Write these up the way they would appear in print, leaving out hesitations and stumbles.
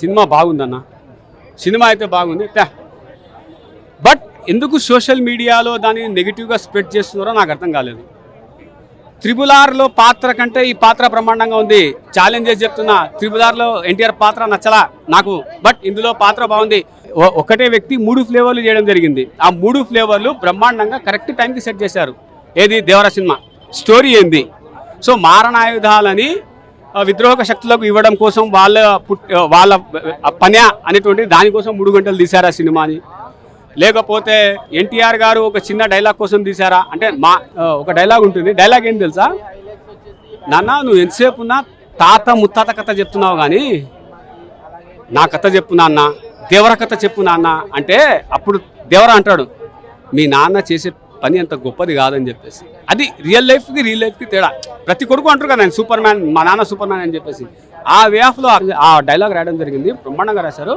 Cinema బాగుందన్న, cinema అయితే బాగుంది. బట్ ఎందుకు సోషల్ మీడియాలో దాన్ని నెగిటివ్గా స్ప్రెడ్ చేస్తున్నారో నాకు అర్థం కాలేదు. త్రిబుల్ ఆర్లో పాత్ర కంటే ఈ పాత్ర బ్రహ్మాండంగా ఉంది. ఛాలెంజెస్ చెప్తున్నా, త్రిబుల్ ఆర్లో ఎన్టీఆర్ పాత్ర నచ్చలా నాకు, బట్ ఇందులో పాత్ర బాగుంది. ఒకటే వ్యక్తి 3 ఫ్లేవర్లు చేయడం జరిగింది. ఆ 3 ఫ్లేవర్లు బ్రహ్మాండంగా కరెక్ట్ టైంకి సెట్ చేశారు. ఏది దేవరా సినిమా స్టోరీ ఏంది? సో మారణాయుధాలని విద్రోహక శక్తులకు ఇవ్వడం కోసం వాళ్ళ పని అనేటువంటి దానికోసం 3 గంటలు తీశారా సినిమాని. లేకపోతే ఎన్టీఆర్ గారు ఒక చిన్న డైలాగ్ కోసం తీశారా అంటే ఒక డైలాగ్ ఉంటుంది. డైలాగ్ ఏం తెలుసా? నాన్న నువ్వు ఎంతసేపు ఉన్నా తాత ముత్తాత కథ చెప్తున్నావు కానీ నా కథ చెప్పు నాన్న, దేవర కథ చెప్పు నాన్న అంటే అప్పుడు దేవర అంటాడు మీ నాన్న చేసే పని అంత గొప్పది కాదని చెప్పేసి. అది రియల్ లైఫ్కి తేడా. ప్రతి కొడుకు అంటారు కదా నేను సూపర్ మ్యాన్, మా నాన్న సూపర్ మ్యాన్ అని చెప్పేసి. ఆ వే ఆఫ్లో ఆ డైలాగ్ రాయడం జరిగింది, బ్రహ్మాండంగా రాశారు.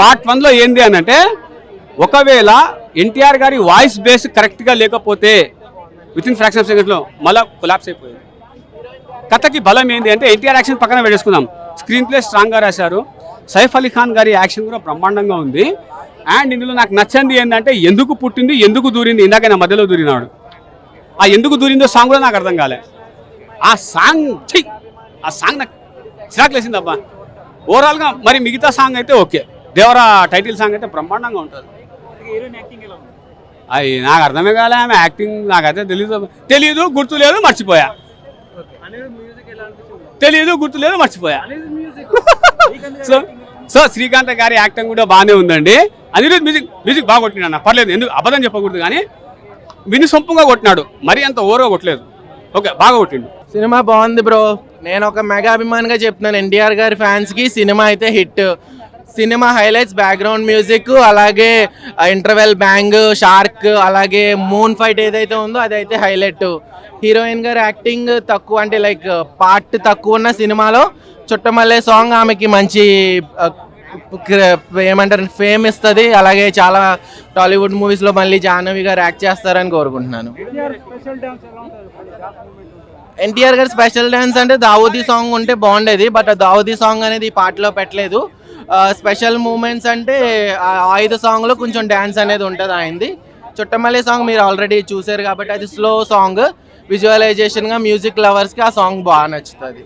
పార్ట్ 1లో ఏంది అని అంటే, ఒకవేళ ఎన్టీఆర్ గారి వాయిస్ బేస్ కరెక్ట్గా లేకపోతే వితిన్ ఫ్రాక్షన్ ఆఫ్ సెకండ్స్లో మళ్ళీ కొలాప్స్ అయిపోయింది. కథకి బలం ఏంది అంటే ఎన్టీఆర్ యాక్షన్ పక్కన పెట్టేసుకుందాం, స్క్రీన్ ప్లే స్ట్రాంగ్గా రాశారు. సైఫ్ అలీ ఖాన్ గారి యాక్షన్ కూడా బ్రహ్మాండంగా ఉంది. అండ్ ఇందులో నాకు నచ్చింది ఏంటంటే ఎందుకు పుట్టింది, ఎందుకు దూరింది. ఇందాక నా మధ్యలో దూరినాడు, ఆ ఎందుకు దూరిందో సాంగ్ కూడా నాకు అర్థం కాలే. ఆ సాంగ్ నాకు చిరాకు లేసింది అబ్బా. ఓవరాల్గా మరి మిగతా సాంగ్ అయితే ఓకే, దేవరా టైటిల్ సాంగ్ అయితే బ్రహ్మాండంగా ఉంటుంది. అది నాకు అర్థమే కాలే, ఆమె యాక్టింగ్ నాకైతే తెలీదు గుర్తులేదు మర్చిపోయా. సో శ్రీకాంత్ గారి యాక్టింగ్ కూడా బాగానే ఉందండి. అనిరుద్ మ్యూజిక్ బాగా కొట్టినాడు, పర్లేదు, ఎందుకు అబద్ధం చెప్పకూడదు కానీ వినిసొంపుగా కొట్టినాడు, మరీ అంత ఓవర్గా కొట్టలేదు. ఓకే, బాగా కొట్టిండు. సినిమా బాగుంది బ్రో. నేను ఒక మెగా అభిమానిగా చెప్తున్నాను, ఎన్టీఆర్ గారి ఫ్యాన్స్కి సినిమా అయితే hit. Cinema highlights background music, అలాగే ఇంటర్వెల్ బ్యాంగ్, షార్క్, అలాగే మూన్ ఫైట్ ఏదైతే ఉందో అదైతే హైలైట్. హీరోయిన్ గారి యాక్టింగ్ తక్కువ, అంటే లైక్ పార్ట్ తక్కువ ఉన్న సినిమాలో చుట్టమల్లే సాంగ్ ఆమెకి మంచి ఏమంటారు ఫేమ్ ఇస్తుంది. అలాగే చాలా టాలీవుడ్ మూవీస్లో మళ్ళీ జాహ్నవి గారు యాక్ట్ చేస్తారని కోరుకుంటున్నాను. ఎన్టీఆర్ గారి స్పెషల్ డ్యాన్స్ అంటే దావూదీ సాంగ్ ఉంటే బాగుండేది, బట్ దావూదీ సాంగ్ అనేది ఈ పాటలో పెట్టలేదు. స్పెషల్ మూమెంట్స్ అంటే ఆయుధ సాంగ్లో కొంచెం డ్యాన్స్ అనేది ఉంటుంది ఆయనది. చుట్టమల్లే సాంగ్ మీరు ఆల్రెడీ చూసారు కాబట్టి అది స్లో సాంగ్, విజువలైజేషన్గా మ్యూజిక్ లవర్స్కి ఆ సాంగ్ బాగా నచ్చుతుంది.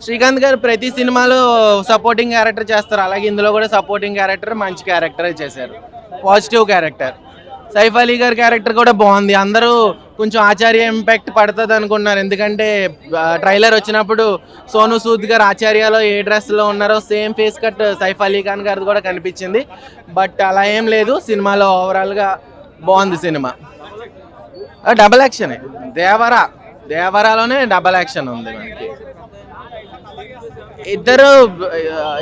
శ్రీకాంత్ గారు ప్రతి సినిమాలో సపోర్టింగ్ క్యారెక్టర్ చేస్తారు, అలాగే ఇందులో కూడా సపోర్టింగ్ క్యారెక్టర్ మంచి క్యారెక్టర్ చేశారు, పాజిటివ్ క్యారెక్టర్. సైఫ్ అలీ గారి క్యారెక్టర్ కూడా బాగుంది. అందరూ కొంచెం ఆచార్య ఇంపాక్ట్ పడుతుంది అనుకున్నారు, ఎందుకంటే ట్రైలర్ వచ్చినప్పుడు సోను సూద్ గారు ఆచార్యలో ఏ డ్రెస్లో ఉన్నారో same face cut Saif Ali Khan గారిది కూడా కనిపించింది. బట్ అలా ఏం లేదు, సినిమాలో ఓవరాల్గా బాగుంది సినిమా. డబల్ యాక్షన్, దేవరాలోనే డబల్ యాక్షన్ ఉంది మనకి.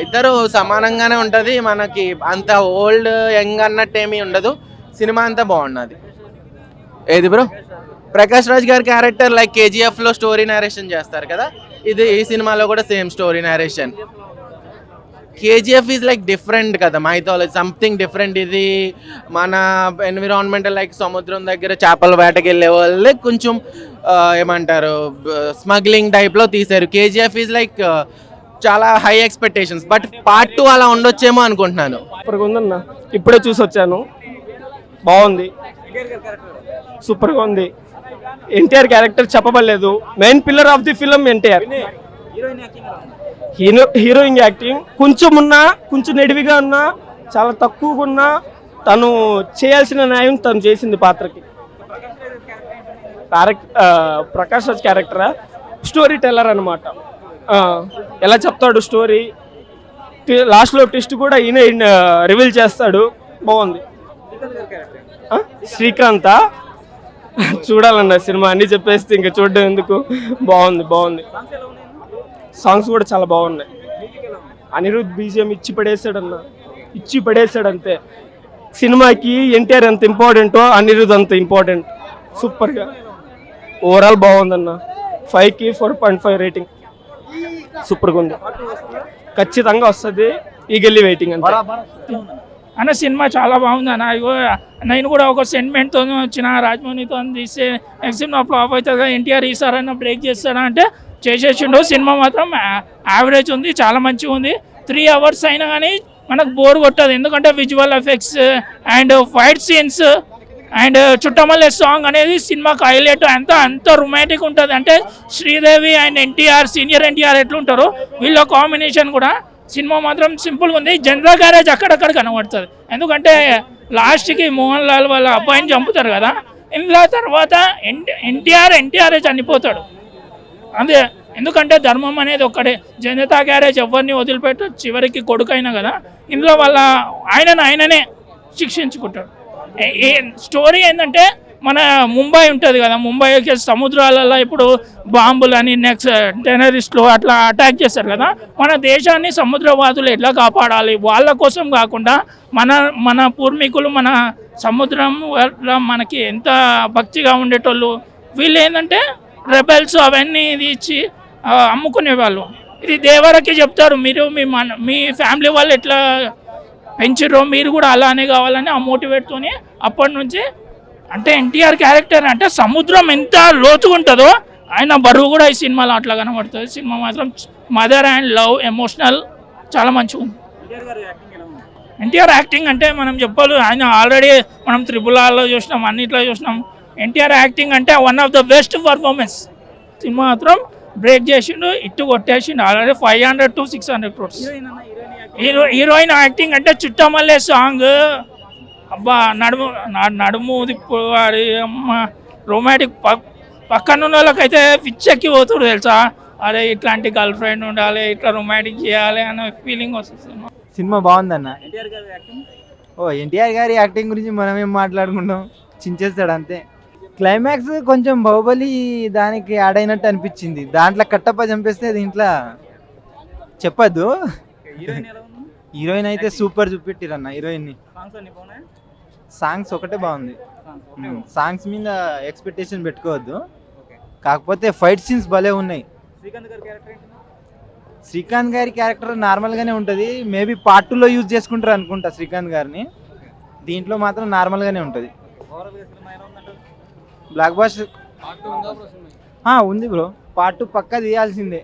ఇద్దరు సమానంగానే ఉంటుంది మనకి, అంత ఓల్డ్ యంగ్ అన్నట్టు ఏమీ ఉండదు. సినిమా అంతా బాగున్నది. ఏది బ్రో? ప్రకాష్ రాజ్ గారి క్యారెక్టర్ లైక్ కేజీఎఫ్లో స్టోరీ నేరేషన్ చేస్తారు కదా, ఈ సినిమాలో కూడా same story narration. KGF is like different కదా, మైథాలజీ సంథింగ్ డిఫరెంట్. ఇది మన ఎన్విరాన్మెంటల్ లైక్ సముద్రం దగ్గర చేపల వేటకి వెళ్ళే వాళ్ళే కొంచెం ఏమంటారు స్మగ్లింగ్ టైప్లో తీశారు. కేజీఎఫ్ ఈజ్ లైక్ చాలా హై ఎక్స్పెక్టేషన్స్, బట్ పార్ట్ 2 అలా ఉండొచ్చేమో అనుకుంటున్నాను. సూపర్గా ఉందన్న, ఇప్పుడే చూసి వచ్చాను, బాగుంది, సూపర్గా ఉంది. ఎన్టీఆర్ క్యారెక్టర్ చెప్పబడలేదు, main pillar of the film NTR. Heroine acting కొంచెం నెడివిగా ఉన్నా, చాలా తక్కువగా ఉన్నా తను చేయాల్సిన న్యాయం తను చేసింది పాత్రకి. ప్రకాష్ రాజ్ క్యారెక్టరా స్టోరీ టెల్లర్ అనమాట. ఎలా చెప్తాడు స్టోరీ, లాస్ట్లో ట్విస్ట్ కూడా ఈయన రివీల్ చేస్తాడు, బాగుంది. శ్రీకాంత్ చూడాలన్న సినిమా అన్నీ చెప్పేస్తే ఇంకా చూడడం ఎందుకు, బాగుంది. సాంగ్స్ కూడా చాలా బాగున్నాయి. అనిరుద్ బీజిఎం ఇచ్చి పడేసాడు అంతే. సినిమాకి ఎన్టీఆర్ ఎంత ఇంపార్టెంటో అనిరుద్ అంత ఇంపార్టెంట్. సూపర్గా ఓవరాల్ బాగుందన్న. 5కి 4.5 రేటింగ్. సూపర్గా ఉంది, ఖచ్చితంగా వస్తుంది. ఈగల్లీ వెయిటింగ్ అంతే అన్న. సినిమా చాలా బాగుంది అన్న. నేను కూడా ఒక సెంటిమెంట్తో వచ్చిన, రాజమౌళితో తీస్తే నెక్స్ట్ సినిమా ఫ్లాప్ అవుతుంది కదా, ఎన్టీఆర్ ఈసారైనా బ్రేక్ చేస్తాడా అంటే చేసేసిండు. సినిమా మాత్రం యావరేజ్ ఉంది, చాలా మంచిగా ఉంది. 3 hours అయినా కానీ మనకు బోర్ కొట్టదు, ఎందుకంటే visual effects and fight scenes and Chuttamalle song అనేది సినిమాకి హైలైట్. అంత రొమాంటిక్ ఉంటుంది. అంటే శ్రీదేవి అండ్ ఎన్టీఆర్, సీనియర్ ఎన్టీఆర్ ఎట్లుంటారో వీళ్ళ కాంబినేషన్ కూడా సినిమా మాత్రం సింపుల్గా ఉంది. జనరల్ గ్యారేజ్ అక్కడక్కడ కనబడుతుంది, ఎందుకంటే లాస్ట్కి మోహన్ లాల్ వాళ్ళ అబ్బాయిని చంపుతారు కదా. ఇందులో తర్వాత ఎన్టీఆర్ చనిపోతాడు. అదే ఎందుకంటే ధర్మం అనేది ఒక్కడే, జనతా గ్యారేజ్ ఎవరిని వదిలిపెట్టు, చివరికి కొడుకైనా కదా. ఇందులో వాళ్ళ ఆయననే శిక్షించుకుంటాడు. ఈ స్టోరీ ఏంటంటే మన ముంబై ఉంటుంది కదా, ముంబైకి సముద్రాలలో ఇప్పుడు బాంబులని నెక్స్ట్ టెర్రరిస్టులు అట్లా అటాక్ చేస్తారు కదా. మన దేశాన్ని సముద్రవాదులు ఎట్లా కాపాడాలి, వాళ్ళ కోసం కాకుండా మన పూర్వీకులు మన సముద్రం వల్ల మనకి ఎంత భక్తిగా ఉండేటోళ్ళు, వీళ్ళు ఏంటంటే రెబెల్స్ అవన్నీ ఇది ఇచ్చి అమ్ముకునేవాళ్ళు. ఇది దేవరకి చెప్తారు, మీరు మీ ఫ్యామిలీ వాళ్ళు ఎట్లా పెంచారో మీరు కూడా అలానే కావాలని ఆ మోటివేట్తోని అప్పటి నుంచి. అంటే ఎన్టీఆర్ క్యారెక్టర్ అంటే సముద్రం ఎంత లోతుగా ఉంటుందో ఆయన బరువు కూడా ఈ సినిమాలో అట్లా కనబడుతుంది. సినిమా మాత్రం మదర్ అండ్ లవ్ ఎమోషనల్ చాలా మంచిగా ఉంది. ఎన్టీఆర్ యాక్టింగ్ అంటే మనం చెప్పాలి, ఆయన ఆల్రెడీ మనం త్రిపులాలో చూసినాం, అన్నిట్లో చూసినాం. ఎన్టీఆర్ యాక్టింగ్ అంటే one of the best performance. సినిమా మాత్రం బ్రేక్ చేసిండు, ఇట్టు కొట్టేసిండు. Already 500 to 600 crores. Heroine acting అంటే చుట్టమల్లే సాంగ్, అబ్బా నడుము తిప్పువాడి అమ్మ రొమాంటిక్. పక్కన ఉన్న వాళ్ళకైతే పిచ్చెక్కి పోతుడు తెలుసా, అరే ఇట్లాంటి గర్ల్ ఫ్రెండ్ ఉండాలి, ఇట్లా రొమాంటిక్ చేయాలి అనే ఫీలింగ్ వస్తుంది. సినిమా బాగుందన్న. ఎన్టీఆర్ గారి యాక్టింగ్ గురించి మనం ఏం మాట్లాడుకుంటాం, చించేస్తాడు అంతే. క్లైమాక్స్ కొంచెం బాహుబలి దానికి యాడ్ అయినట్టు అనిపించింది. దాంట్లో కట్టప్ప చంపేస్తే దీంట్లో చెప్పద్దు. హీరోయిన్ అయితే సూపర్ చూపెట్టిరన్న. హీరోయిన్ని సాంగ్స్ ఒకటే బాగుంది. సాంగ్స్ మీద ఎక్స్పెక్టేషన్ పెట్టుకోవద్దు, కాకపోతే ఫైట్ సీన్స్ భలే ఉన్నాయి. శ్రీకాంత్ గారి క్యారెక్టర్ నార్మల్గానే ఉంటుంది. మేబీ పార్ట్ 2లో యూజ్ చేసుకుంటారు అనుకుంటా శ్రీకాంత్ గారిని. దీంట్లో మాత్రం నార్మల్గానే ఉంటుంది. బ్లాక్ బాస్టర్ ఉంది బ్రో, పార్ట్ 2 పక్కా తీయాల్సిందే.